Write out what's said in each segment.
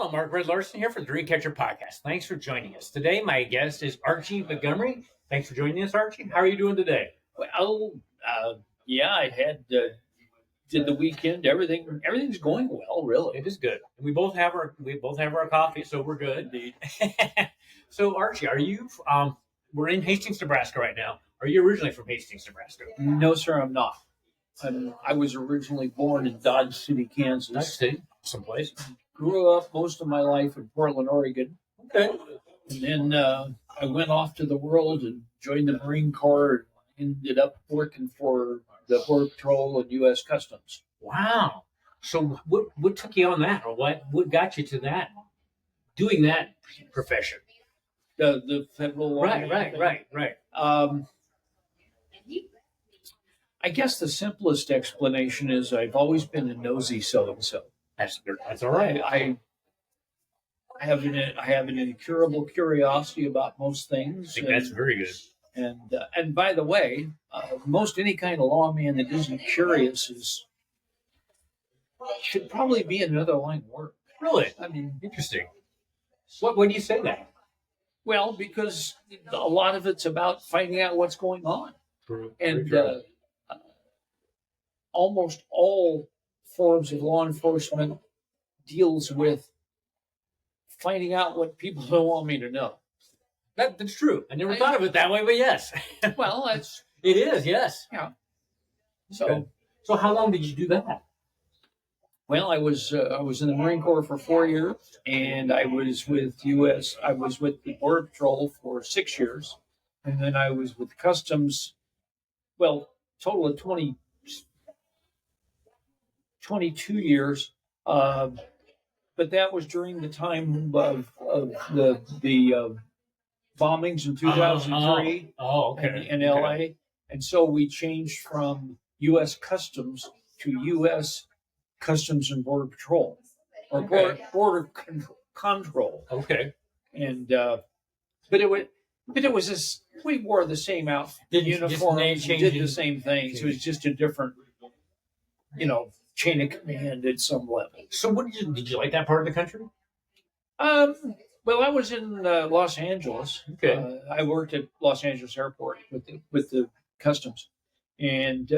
Hello, Mark Red Larson here for the Dreamcatcher Podcast. Thanks for joining us. Today, my guest is Archie Montgomery. Thanks for joining us, Archie. How are you doing today? Well, yeah, I had did the weekend. Everything's going well, really. It is good. We both have our coffee, so we're good. Indeed. So, Archie, are you? We're in Hastings, Nebraska right now. Are you originally from Hastings, Nebraska? No, sir, I'm not. I was originally born in Dodge City, Kansas. Nice city, someplace. Grew up most of my life in Portland, Oregon. Okay. And then I went off to the world and joined the Marine Corp. And ended up working for the Border Patrol and U.S. Customs. Wow. So, what took you on that, or what got you to that, doing that profession? The federal law. Right. I guess the simplest explanation is I've always been a nosy so-and-so. That's all right. I have an incurable curiosity about most things. I think that's very good. And by the way, most any kind of lawman that isn't curious should probably be in another line of work. Really? I mean, Interesting. What do you say that? well, because a lot of it's about finding out what's going on. True. And almost all forms of law enforcement deals with finding out what people don't want me to know. That's true. I never thought of it that way, but yes. Well, It is, yes. yeah. Okay. So how long did you do that? Well, I was in the Marine Corps for 4 years, and I was with the Border Patrol for 6 years, and then I was with Customs. Well, total of 22 years. But that was during the time of the bombings in 2003 okay. in LA. And so we changed from U.S. Customs to U.S. Customs and Border Patrol, or border control. Okay. And but it was this. We wore the same outfit, uniform, did the same things. It was just a different, chain of command at some level. So did you like that part of the country? Well, I was in Los Angeles. Okay. I worked at Los Angeles Airport with the Customs, and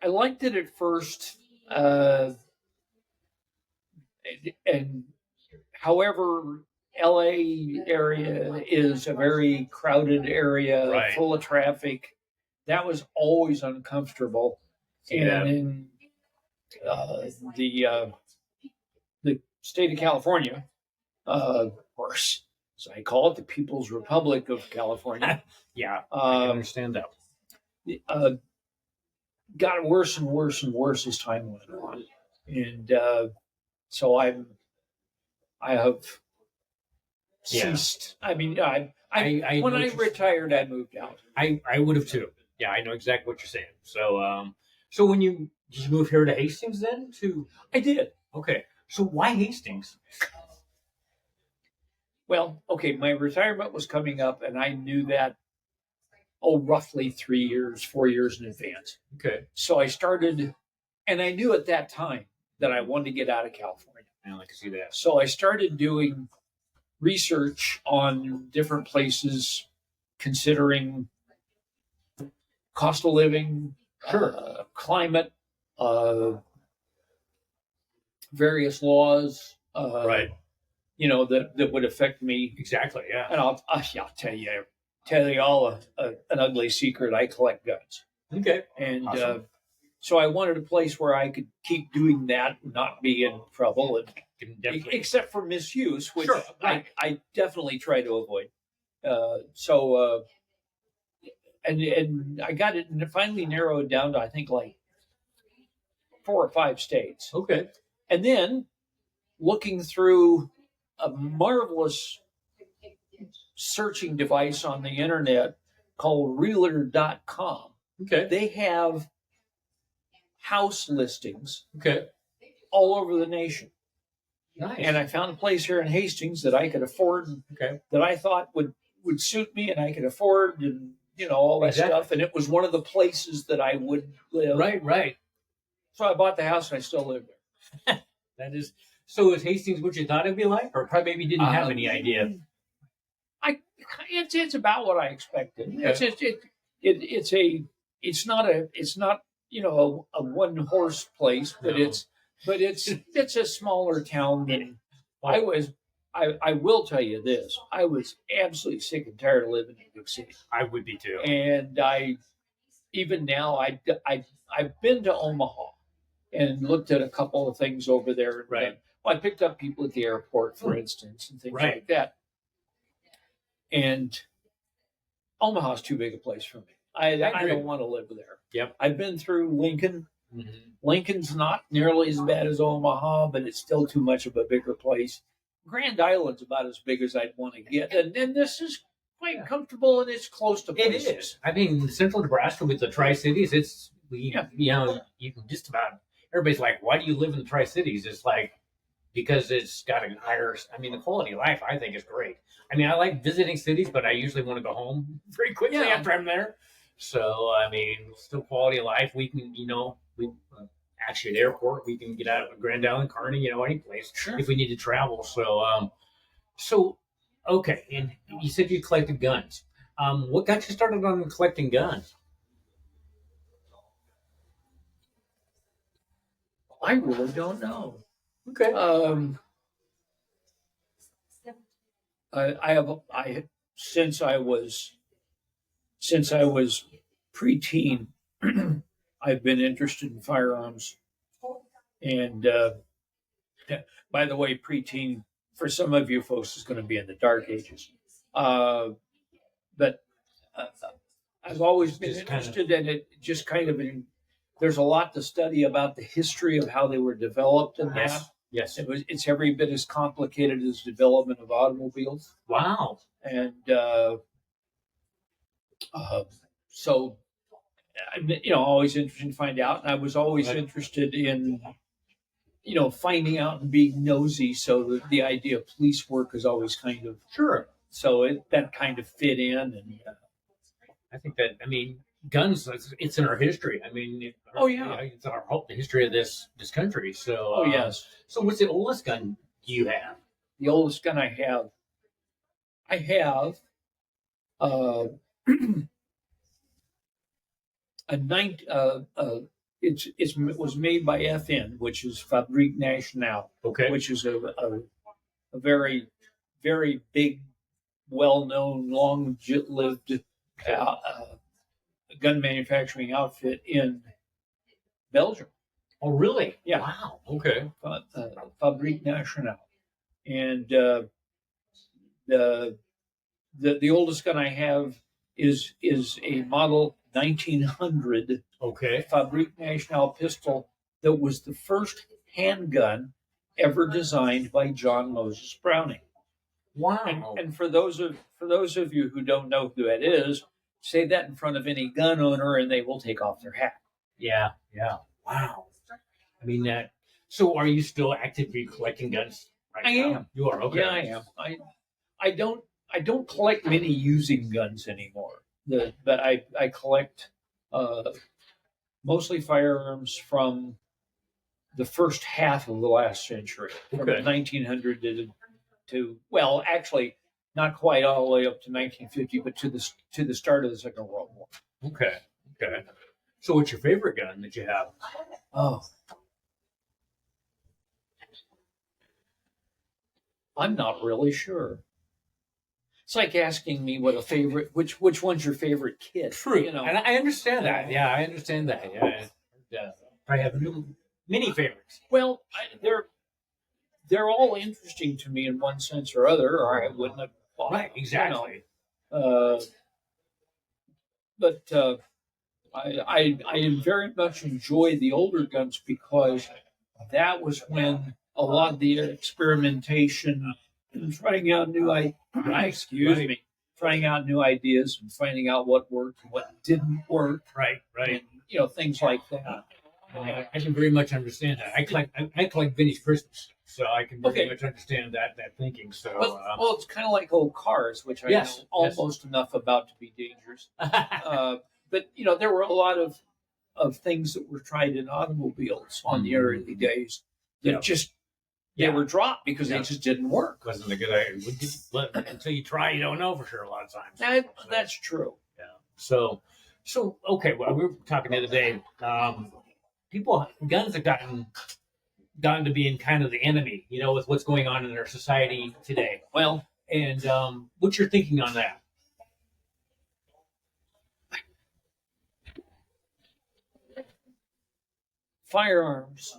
I liked it at first. And however, LA area is a very crowded area, Right. full of traffic. That was always uncomfortable. Yeah. And in the state of California, of course, so I call it the People's Republic of California. Yeah, I can understand that. Got worse and worse and worse as time went on, and so I have ceased. I mean, when I retired, I moved out. I would have too. Yeah, I know exactly what you're saying. So, so did you move here to Hastings then? I did. Okay. So why Hastings? Well, okay, my retirement was coming up, and I knew that, roughly 4 years in advance. Okay. So I started, and I knew at that time that I wanted to get out of California. I can see that. So I started doing research on different places, considering cost of living, climate, various laws, right. That would affect me. Exactly. Yeah. And I'll tell you all an ugly secret. I collect guns. Okay. And awesome. So I wanted a place where I could keep doing that, and not be in trouble, except for misuse, which right. I definitely try to avoid. And I got it, and it finally narrowed down to, I think, like 4 or 5 states. Okay. And then looking through a marvelous searching device on the internet called realtor.com. Okay. They have house listings Okay. all over the nation. Nice. And I found a place here in Hastings that I could afford, that I thought would suit me, and I could afford, and all that stuff. And it was one of the places that I would live. Right. So I bought the house, and I still live there. That is. So is Hastings what you thought it'd be like, or probably maybe didn't have any idea? It's about what I expected. Yeah. It's not a one horse place, but No. it's a smaller town than I was. I will tell you this: I was absolutely sick and tired of living in a big city, I would be too. and even now I've been to Omaha and looked at a couple of things over there. Right. I picked up people at the airport, for instance, and things Right. like that. And Omaha's too big a place for me. I agree. don't want to live there. Yep. I've been through Lincoln. Mm-hmm. Lincoln's not nearly as bad as Omaha, but it's still too much of a bigger place. Grand Island's about as big as I'd want to get. And then this is quite comfortable and it's close to places. It is. I mean, central Nebraska with the Tri-Cities, you can just about, everybody's like, why do you live in the Tri-Cities? It's like, because it's got a higher, I mean, the quality of life, I think, is great. I mean, I like visiting cities, but I usually want to go home very quickly after I'm there. So, I mean, still quality of life. We can, actually at airport, we can get out of Grand Island, Kearney, any place if we need to travel. So, okay. And you said you collected guns. What got you started on collecting guns? I really don't know. Okay. Since I was preteen, I've been interested in firearms. And by the way, preteen for some of you folks is going to be in the dark ages. But I've always been interested in it. Just kind of there's a lot to study about the history of how they were developed and that. Yes. It's every bit as complicated as the development of automobiles. Wow. And so, always interested to find out. And I was always interested in, finding out and being nosy. So the idea of police work is always kind of So that kind of fit in. And I think that, guns, it's in our history. It's the history of this country. So, yes. So what's the oldest gun you have? The oldest gun I have it was made by FN, which is Fabrique Nationale, which is a very, very big, well-known, long-lived gun manufacturing outfit in Belgium. Oh, really? Yeah. Wow. Okay. Fabrique Nationale, and the oldest gun I have is a model 1900 Fabrique Nationale pistol that was the first handgun ever designed by John Moses Browning. Wow. And for those of you who don't know who that is, say that in front of any gun owner and they will take off their hat. Yeah. Wow. So are you still actively collecting guns right now? I am. You are? Okay. Yeah, I am. I don't collect many using guns anymore. But I collect mostly firearms from the first half of the last century, from 1900 to well, actually, not quite all the way up to 1950, but to the start of the Second World War. Okay. So what's your favorite gun that you have? Oh, I'm not really sure. It's like asking me what which one's your favorite kid. True. And I understand that. Yeah, I understand that. Yeah. I have many favorites. Well, they're all interesting to me in one sense or other, or I wouldn't have bought them. Right, exactly. But I very much enjoy the older guns because that was when a lot of the experimentation and trying out new trying out new ideas and finding out what worked and what didn't work. Right. And, things like that. I can very much understand that. I collect vintage Christmas, so I can very much understand that thinking. So, well, it's kind of like old cars, which I know almost enough about to be dangerous. But there were a lot of things that were tried in automobiles on the early days that just They were dropped because they just didn't work. Wasn't a good idea. Until you try, you don't know for sure a lot of times. That's true. Yeah. So okay. Well, we were talking the other day. Guns have gotten to being kind of the enemy, with what's going on in our society today. Well, and what's your thinking on that? Firearms,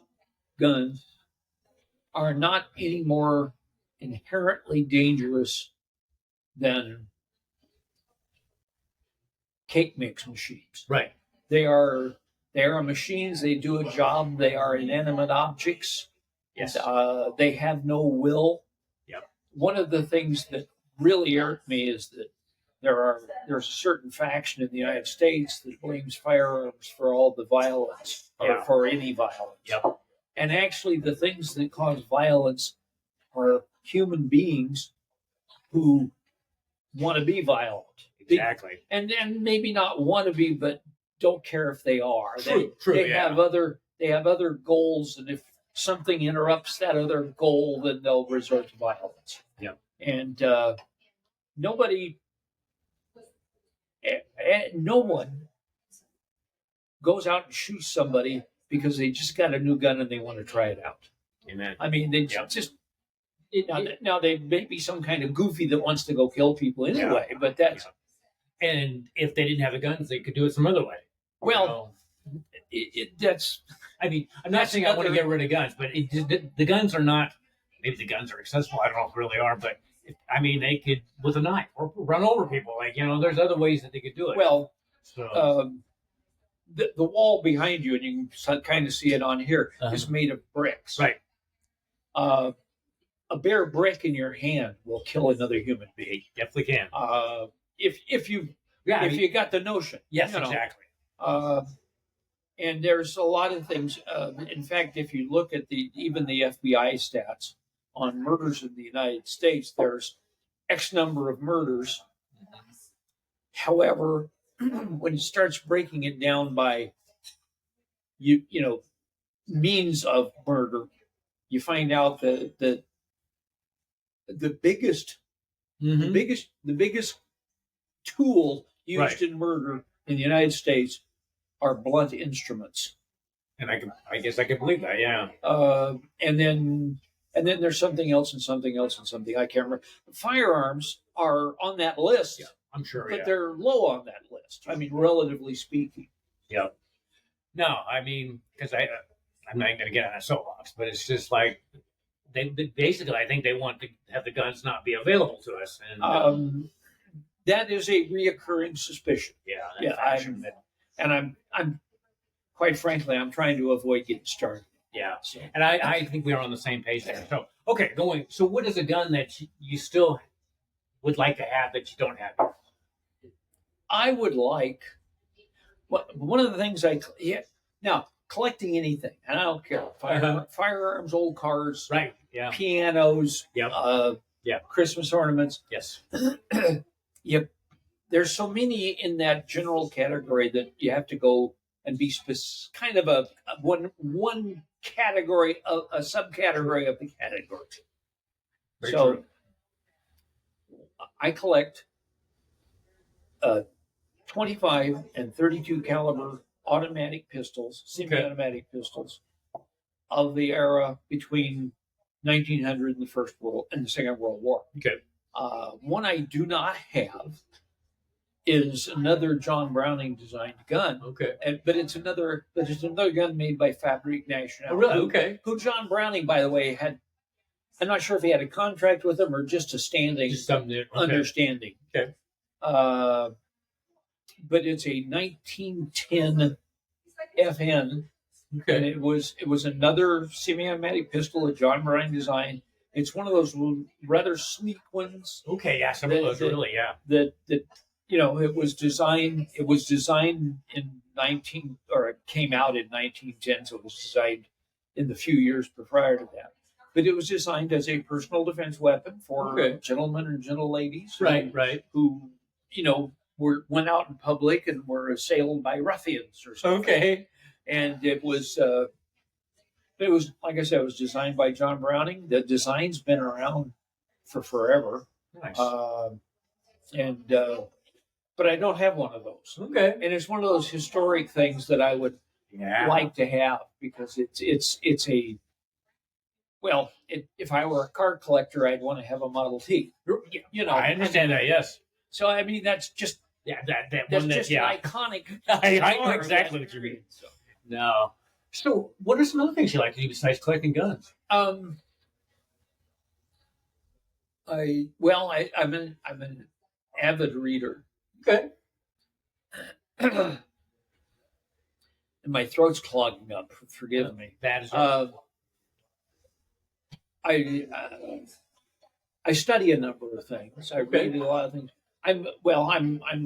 guns, are not any more inherently dangerous than cake mix machines. Right. They are machines. They do a job. They are inanimate objects. Yes. They have no will. Yep. One of the things that really irked me is that there's a certain faction in the United States that blames firearms for all the violence, or for any violence. Yep. And actually, the things that cause violence are human beings who want to be violent. Exactly. And maybe not want to be, but don't care if they are. True. They have other goals, and if something interrupts that other goal, then they'll resort to violence. Yep. And no one goes out and shoots somebody because they just got a new gun and they want to try it out. Amen. I mean, they just now they may be some kind of goofy that wants to go kill people anyway, but that's. And if they didn't have the guns, they could do it some other way. Well, that's. I mean, I'm not saying I want to get rid of guns, but the guns are not. Maybe the guns are accessible. I don't know if they really are, but I mean, they could with a knife or run over people. Like there's other ways that they could do it. Well, the wall behind you, and you can kind of see it on here, is made of bricks. Right. A bare brick in your hand will kill another human being. Definitely can. If you got the notion. Yes, exactly. And there's a lot of things. In fact, if you look at even the FBI stats on murders in the United States, there's X number of murders. However, when it starts breaking it down by means of murder, you find out that the biggest tool used in murder in the United States are blunt instruments. And I guess I can believe that, yeah. And then there's something else and something else and something I can't remember. Firearms are on that list. Yeah, I'm sure. But they're low on that list. I mean, relatively speaking. Yeah. No, I mean, because I'm not going to get on a soapbox, but it's just like they basically, I think they want to have the guns not be available to us. And that is a reoccurring suspicion. I'm quite frankly, I'm trying to avoid getting started. Yeah. So. And I think we are on the same page there. So, okay, so what is a gun that you still would like to have that you don't have? I would like, one of the things now, collecting anything, and I don't care. Firearms, old cars, right? Yeah. Pianos, Christmas ornaments. Yes. There's so many in that general category that you have to go and be kind of a one category, a subcategory of the category. Very true. I collect 25 and 32 caliber automatic pistols, semi-automatic pistols of the era between 1900 and the Second World War. Okay. One I do not have is another John Browning designed gun. Okay. But it's another gun made by Fabrique Nationale. Oh, really? Okay. Who John Browning, by the way, had. I'm not sure if he had a contract with them or just a understanding. Okay. But it's a 1910 FN. Okay. And it was another semi-automatic pistol that John Browning designed. It's one of those rather sleek ones. Okay, yeah, some of those really, yeah. That it was designed in it came out in 1910, so it was designed in the few years prior to that. But it was designed as a personal defense weapon for gentlemen and gentle ladies, who went out in public and were assailed by ruffians or something. Okay. And it was But it was, like I said, it was designed by John Browning. The design's been around for forever. Nice. And but I don't have one of those. Okay. And it's one of those historic things that I would like to have, because it's a well, if I were a car collector, I'd want to have a Model T. You know, I understand that. Yes. So I mean, that's just that that's one. just An iconic. I know exactly what you mean. So. No. So, what are some other things you like to do besides collecting guns? I'm an avid reader. Okay. And my throat's clogging up. Forgive me. That is right. I study a number of things. I read a lot of things. I'm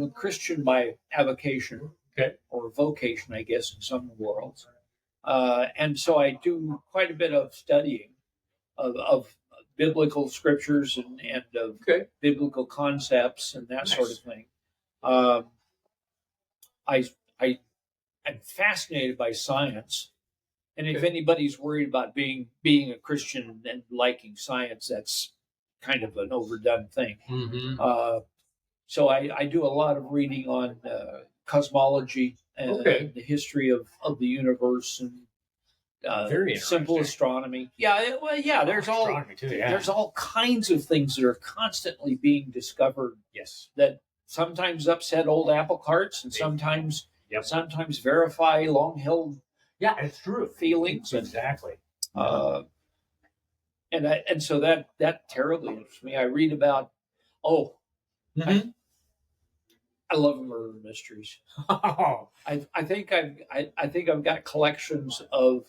a Christian by avocation, or vocation, I guess, in some worlds, and so I do quite a bit of studying of biblical scriptures and of biblical concepts and that sort of thing. I'm fascinated by science. And if anybody's worried about being a Christian and liking science, that's kind of an overdone thing. Mm-hmm. So I do a lot of reading on cosmology and the history of the universe and very simple astronomy. Yeah, well, yeah. There's all kinds of things that are constantly being discovered. Yes, that sometimes upset old apple carts and sometimes verify long held. Yeah, it's true. Feelings. Exactly. And so that terribly interests me. I read about I love murder mysteries. I think I've got collections of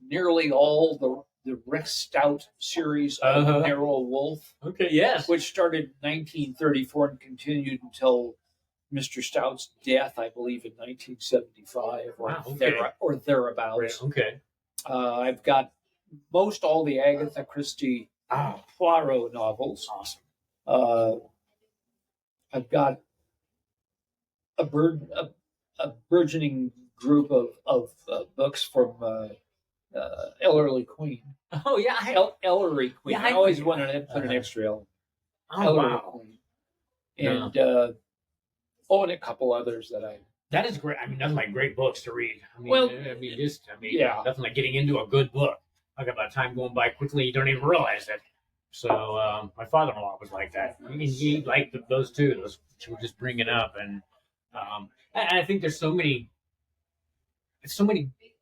nearly all the Rick Stout series of Narrow Wolf. Okay, yes. Which started in 1934 and continued until Mr. Stout's death, I believe, in 1975 or thereabouts. Okay. I've got most all the Agatha Christie Poirot novels. Awesome. I've got a burgeoning group of books from Ellery Queen. Oh yeah, Ellery Queen. Yeah, I always wanted to put an extra L. Ellery Queen. And and a couple others that I. That is great. I mean, that's like great books to read. I mean, definitely getting into a good book. Like about time going by quickly, you don't even realize it. So my father-in-law was like that. I mean, he liked those two. Those she would just bring it up, and I think there's so many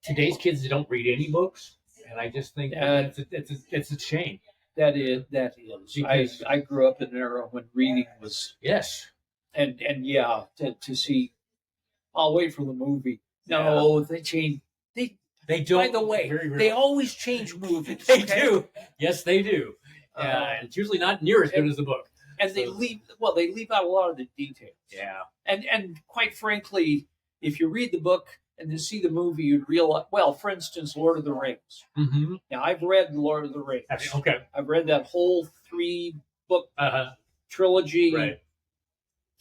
today's kids that don't read any books, and I just think it's a shame. That is. Because I grew up in an era when reading was and to see. I'll wait for the movie. No, they change. They don't. By the way, they always change movies. They do. Yes, they do. And it's usually not near as good as the book. And they leave out a lot of the details. Yeah. And quite frankly, if you read the book and then see the movie, you'd realize. Well, for instance, Lord of the Rings. Mm-hmm. Now, I've read Lord of the Rings. Okay. I've read that whole 3-book trilogy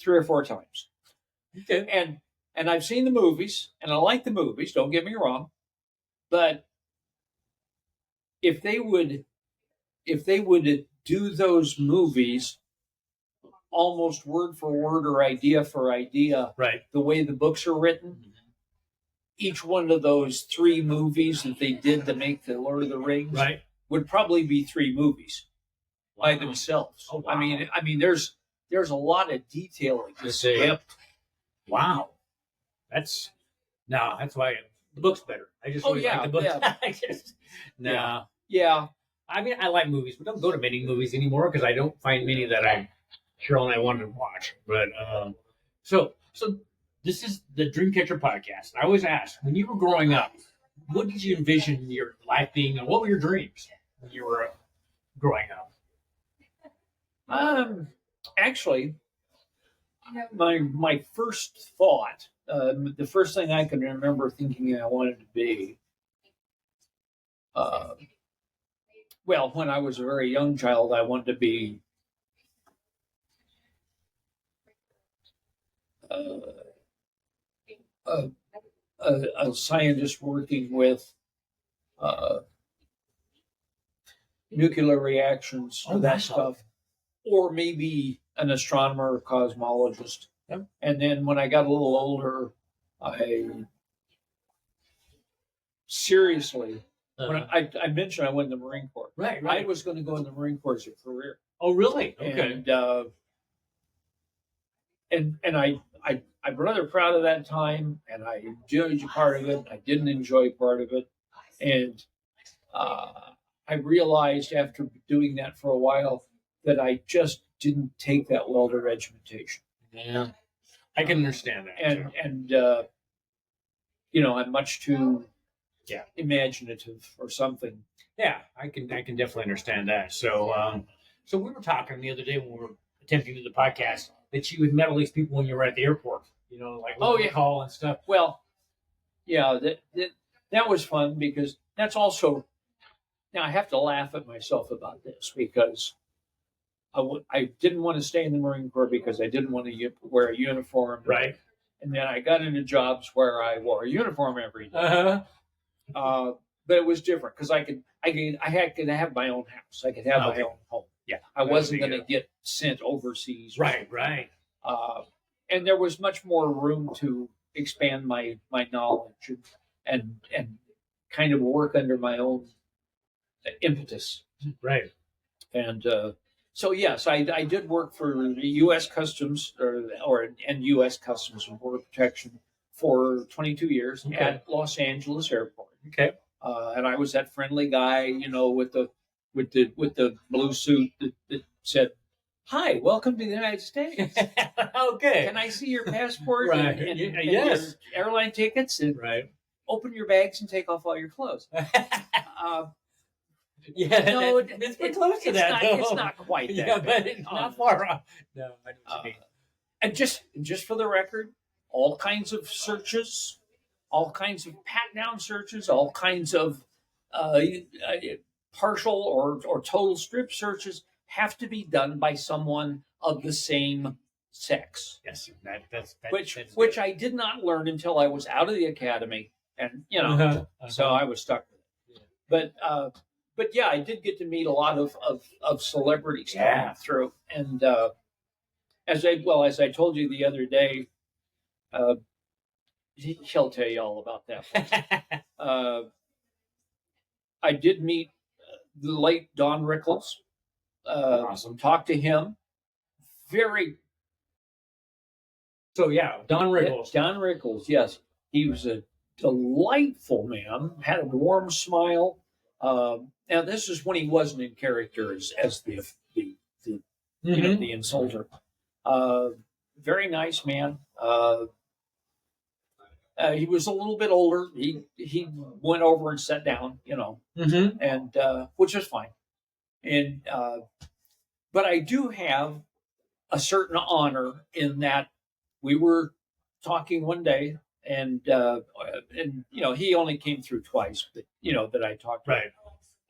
3 or 4 times. Okay. And I've seen the movies, and I like the movies. Don't get me wrong, but if they would do those movies almost word for word or idea for idea, the way the books are written, each one of those 3 movies that they did to make the Lord of the Rings would probably be 3 movies by themselves. Oh, wow. I mean, there's a lot of detail in this script. Wow. That's why the book's better. I just like the book. Yeah. Yeah. I mean, I like movies, but don't go to many movies anymore because I don't find many that I'm Cheryl and I wanted to watch. But so this is the Dreamcatcher podcast. I always ask, when you were growing up, what did you envision your life being, and what were your dreams when you were growing up? Actually, my first thought, the first thing I can remember thinking I wanted to be, when I was a very young child, I wanted to be a scientist working with nuclear reactions, Oh, that wow. stuff, or maybe an astronomer or cosmologist. Yep. And then when I got a little older, I seriously, when I mentioned I went in the Marine Corps. Right, I was going to go in the Marine Corps as a career. Oh, really? Okay. And I'm rather proud of that time, and I enjoyed part of it. I didn't enjoy part of it, and I realized after doing that for a while that I just didn't take that well to regimentation. Yeah, I can understand that. And I'm much too imaginative or something. Yeah, I can definitely understand that. So so we were talking the other day when we were attempting to do the podcast that you had met all these people when you were at the airport. Like Bacall and stuff. Well, yeah, that was fun because that's also. Now I have to laugh at myself about this because I didn't want to stay in the Marine Corps because I didn't want to wear a uniform. Right. And then I got into jobs where I wore a uniform every day. Uh-huh. But it was different because I could have my own house. I could have my own home. Yeah. I wasn't going to get sent overseas. Right. And there was much more room to expand my knowledge and kind of work under my own impetus. Right. And so yes, I did work for the U.S. Customs and U.S. Customs and Border Protection for 22 years at Los Angeles Airport. Okay. And I was that friendly guy, with the blue suit that said, "Hi, welcome to the United States. Okay. Can I see your passport Right. and Yes. your airline tickets and Right. open your bags and take off all your clothes?" Yeah, no, it's pretty close to that. It's not quite that. Yeah, but it's not far off. No, I know what you mean. And just for the record, all kinds of searches, all kinds of pat down searches, all kinds of partial or total strip searches have to be done by someone of the same sex. Yes, which I did not learn until I was out of the academy, and so I was stuck with it. But yeah, I did get to meet a lot of celebrities through, and as I told you the other day, he'll tell you all about that. I did meet the late Don Rickles. Awesome. Talked to him. So yeah, Don Rickles. Don Rickles, yes, he was a delightful man. Had a warm smile. Now this is when he wasn't in character as the the insulter. Very nice man. He was a little bit older. He went over and sat down, and which is fine. And but I do have a certain honor in that we were talking one day, and he only came through twice, but that I talked to him.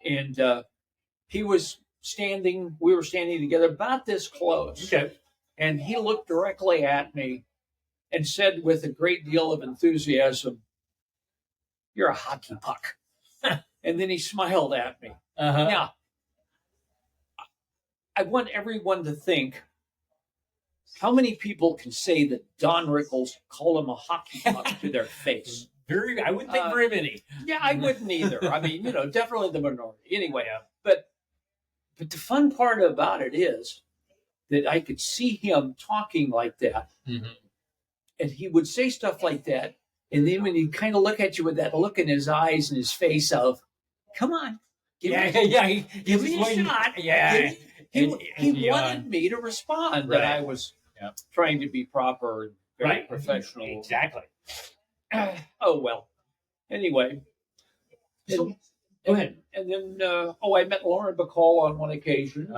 And he was standing. We were standing together about this close. Okay. And he looked directly at me and said with a great deal of enthusiasm, "You're a hockey puck." And then he smiled at me. Now, I want everyone to think, how many people can say that Don Rickles called him a hockey puck to their face? I wouldn't think very many. Yeah, I wouldn't either. I mean, definitely the minority. Anyway, but the fun part about it is that I could see him talking like that, and he would say stuff like that, and then when he'd kind of look at you with that look in his eyes and his face of, "Come on, give me a shot." Yeah, he wanted me to respond, that I was trying to be proper and very professional. Exactly. Oh well. Anyway, So, go ahead. And then I met Lauren Bacall on one occasion,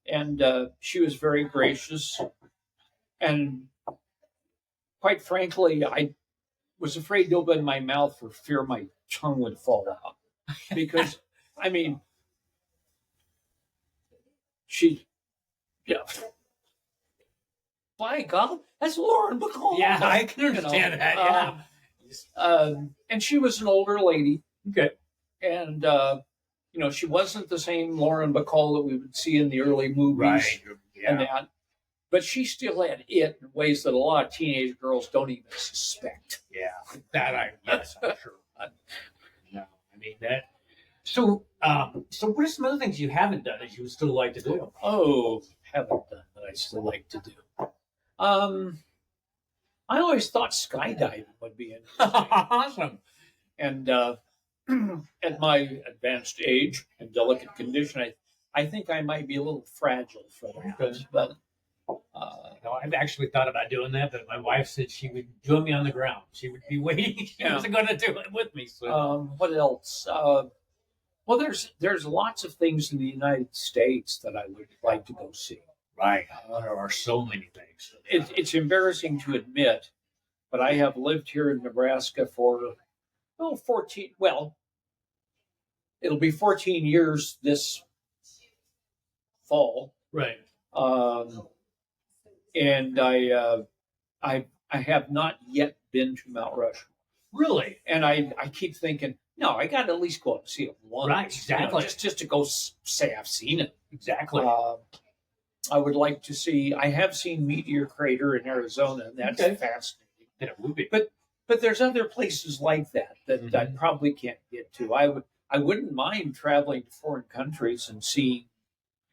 and she was very gracious. And quite frankly, I was afraid to open my mouth for fear my tongue would fall out, because I mean, by God, that's Lauren Bacall. Yeah, I can understand that. Yeah. And she was an older lady. Okay. And, she wasn't the same Lauren Bacall that we would see in the early movies Right. and Yeah. that. But she still had it in ways that a lot of teenage girls don't even suspect. Yeah. Yes, I'm sure. No, I mean that. So what are some other things you haven't done that you would still like to do? Oh, haven't done that I still like to do. I always thought skydiving would be interesting. Awesome. And at my advanced age and delicate condition, I think I might be a little fragile for that. Okay. But No, I've actually thought about doing that, but my wife said she would join me on the ground. She would be waiting. She wasn't going to do it with me. So. what else? Well, there's lots of things in the United States that I would like to go see. Right. There are so many things. It's embarrassing to admit, but I have lived here in Nebraska for 14. Well, it'll be 14 years this fall. Right. And I have not yet been to Mount Rushmore. Really? And I keep thinking, no, I got to at least go up and see it once. Right, exactly. Just to go say I've seen it. Exactly. I would like to see. I have seen Meteor Crater in Arizona, and that's fascinating. It would be. But there's other places like that I probably can't get to. I wouldn't mind traveling to foreign countries and seeing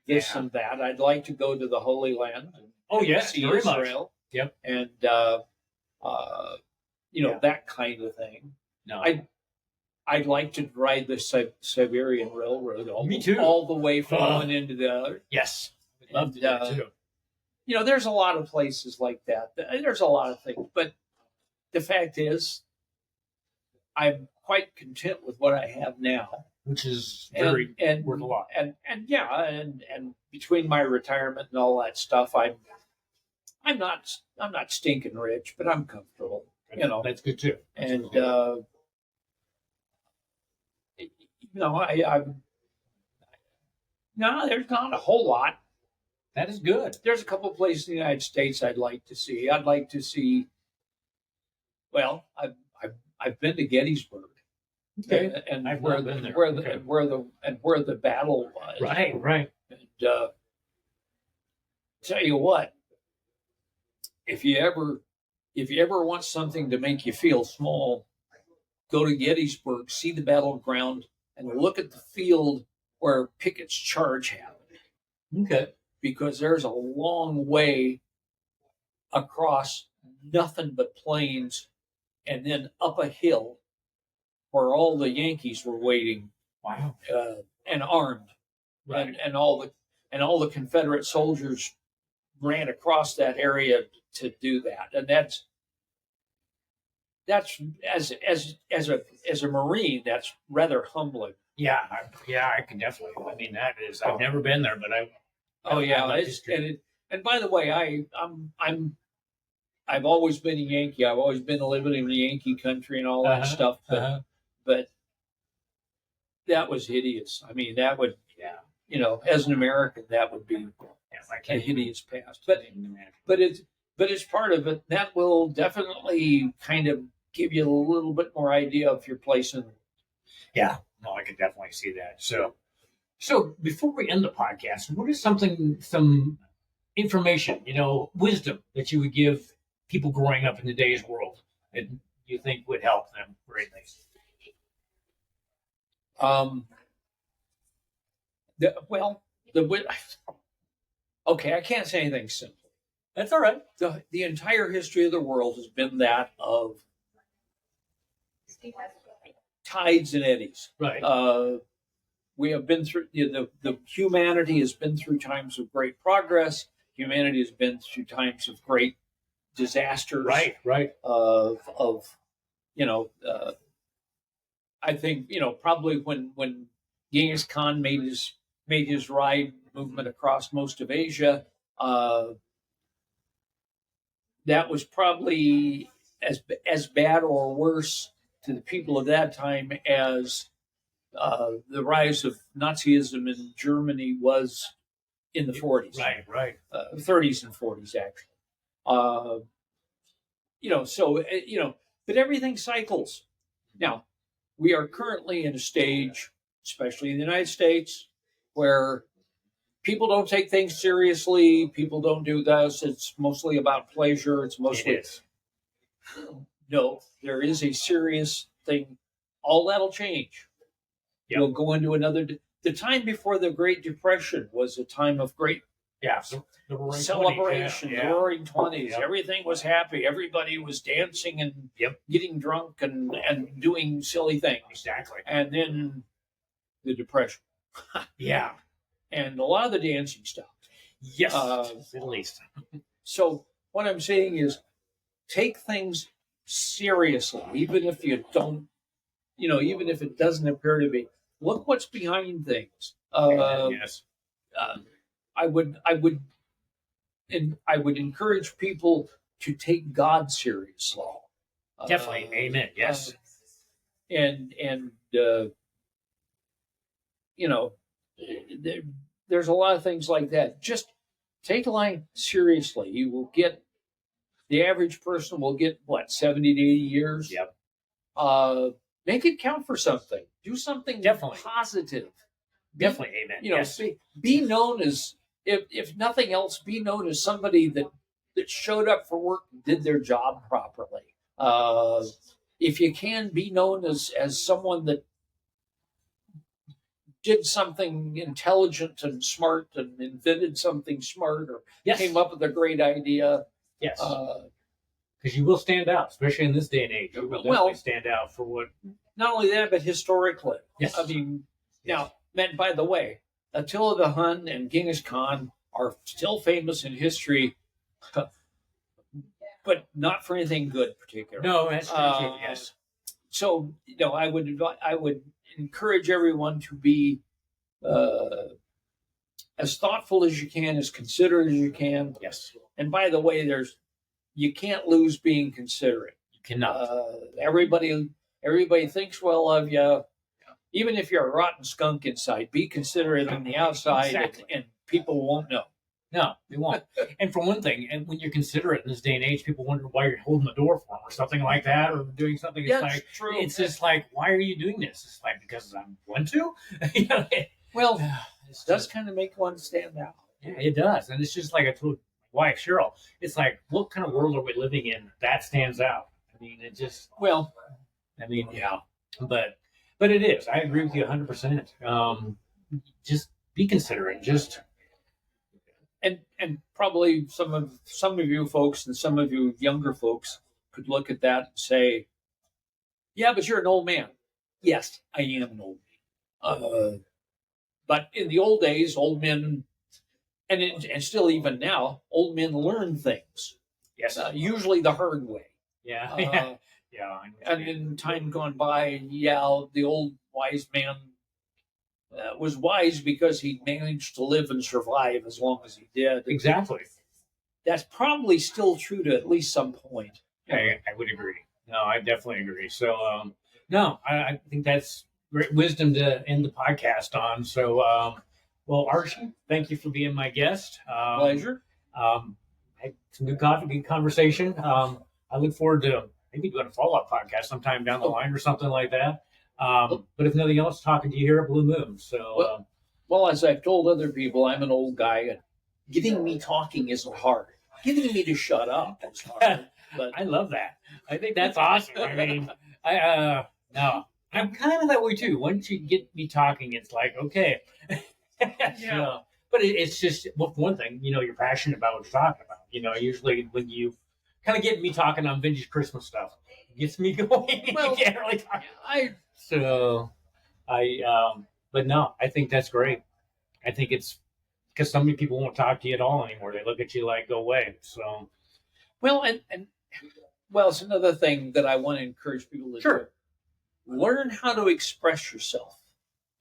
this and that. I'd like to go to the Holy Land. Oh yes, see very Israel. much. Yep. And that kind of thing. No. I'd like to ride the Siberian Railroad Me too. All the way from one end to the other. Yes. I'd love to do that too. There's a lot of places like that. There's a lot of things. But the fact is, I'm quite content with what I have now. Which is very worth a lot. And between my retirement and all that stuff, I'm not stinking rich, but I'm comfortable. That's good too. And there's not a whole lot. That is good. There's a couple of places in the United States I'd like to see. I'd like to see. Well, I've been to Gettysburg. Okay. And I've where been there. where the battle was. Right. And tell you what, if you ever want something to make you feel small, go to Gettysburg, see the battleground, and look at the field where Pickett's charge happened. Okay. Because there's a long way across nothing but plains, and then up a hill where all the Yankees were waiting. Wow. And armed. Right. And all the Confederate soldiers ran across that area to do that. And that's as a Marine, that's rather humbling. Yeah, I can definitely. I mean, that is. I've never been there, but and by the way, I've always been a Yankee. I've always been living in the Yankee country and all that stuff. But that was hideous. I mean, that would, as an American, that would be a hideous past. But it's part of it. That will definitely kind of give you a little bit more idea of your place in. Yeah, no, I can definitely see that. So before we end the podcast, what is some information, wisdom that you would give people growing up in today's world that you think would help them greatly? Okay, I can't say anything simple. That's all right. The entire history of the world has been that of tides and eddies. Right. We have been through the humanity has been through times of great progress. Humanity has been through times of great disasters. Right. I think probably when Genghis Khan made his ride movement across most of Asia, that was probably as bad or worse to the people of that time as the rise of Nazism in Germany was in the 40s. Right. 30s and 40s, actually. But everything cycles. Now, we are currently in a stage especially in the United States, where people don't take things seriously. People don't do this. It's mostly about pleasure. It's mostly It is. no. There is a serious thing. All that'll change. Yep. We'll go into another. The time before the Great Depression was a time of great The Roaring celebration. 20s, The Roaring Twenties. Yep. Everything was happy. Everybody was dancing and Yep. getting drunk and doing silly things. Exactly. And then the Depression. Yeah. And a lot of the dancing stopped. Yes. At least. So what I'm saying is, take things seriously, even if you don't, even if it doesn't appear to be. Look what's behind things. Yes. I would encourage people to take God seriously. Definitely. Amen. Yes. And there's a lot of things like that. Just take life seriously. You will get, the average person will get 70 to 80 years. Yep. Make it count for something. Do something Definitely positive. Definitely. Amen. Yes. Be known as, if nothing else, be known as somebody that showed up for work and did their job properly. If you can, be known as someone that did something intelligent and smart and invented something smart, or came up with a great idea. Yes. Because you will stand out, especially in this day and age. You will definitely stand out for what. Not only that, but historically. Yes. I mean, now, by the way, Attila the Hun and Genghis Khan are still famous in history, but not for anything good, particularly. No, that's true. Yes. So, I would encourage everyone to be as thoughtful as you can, as considerate as you can. Yes. And by the way, you can't lose being considerate. You cannot. Everybody thinks well of you. Even if you're a rotten skunk inside, be considerate on the outside, Exactly. and people won't know. No, they won't. And for one thing, and when you're considerate in this day and age, people wonder why you're holding the door for them or something like that, or doing something. It's true. It's just like, why are you doing this? It's like, because I want to. Well, it does kind of make one stand out. Yeah, it does. And it's just like I told my wife, Cheryl, it's like, what kind of world are we living in that stands out? I mean, it just. Well, yeah, but it is. I agree with you 100%. Just be considerate. Just. And probably some of you folks and some of you younger folks could look at that and say, "Yeah, but you're an old man." Yes, I am an old man. But in the old days, old men, and still even now, old men learn things. Yes, usually the hard way. Yeah. And in time gone by, the old wise man was wise because he managed to live and survive as long as he did. Exactly. That's probably still true to at least some point. I would agree. No, I definitely agree. So, no, I think that's great wisdom to end the podcast on. So, well, Archie, thank you for being my guest. Pleasure. Had some good coffee, good conversation. I look forward to maybe doing a follow-up podcast sometime down the line or something like that. But if nothing else, talking to you here at Blue Moon. So, well, as I've told other people, I'm an old guy, and getting me talking isn't hard. Getting me to shut up is hard. But I love that. I think that's awesome. I mean, no, I'm kind of that way too. Once you get me talking, it's like, okay. Yeah. But it's just, well, for one thing, you're passionate about what you're talking about. Usually when you kind of get me talking on vintage Christmas stuff, it gets me going. Well, you can't really talk. But no, I think that's great. I think it's because so many people won't talk to you at all anymore. They look at you like, go away. So, well, it's another thing that I want to encourage people to do. Learn how to express yourself.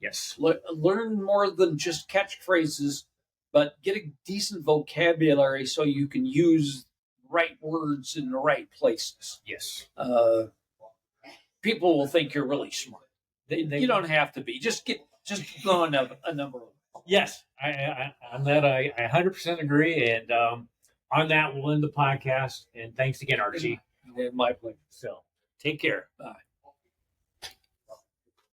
Yes. Learn more than just catchphrases, but get a decent vocabulary so you can use right words in the right places. Yes. People will think you're really smart. You don't have to be. Just go on a number of them. Yes, on that I 100% agree. And on that, we'll end the podcast. And thanks again, Archie. My pleasure. So take care. Bye.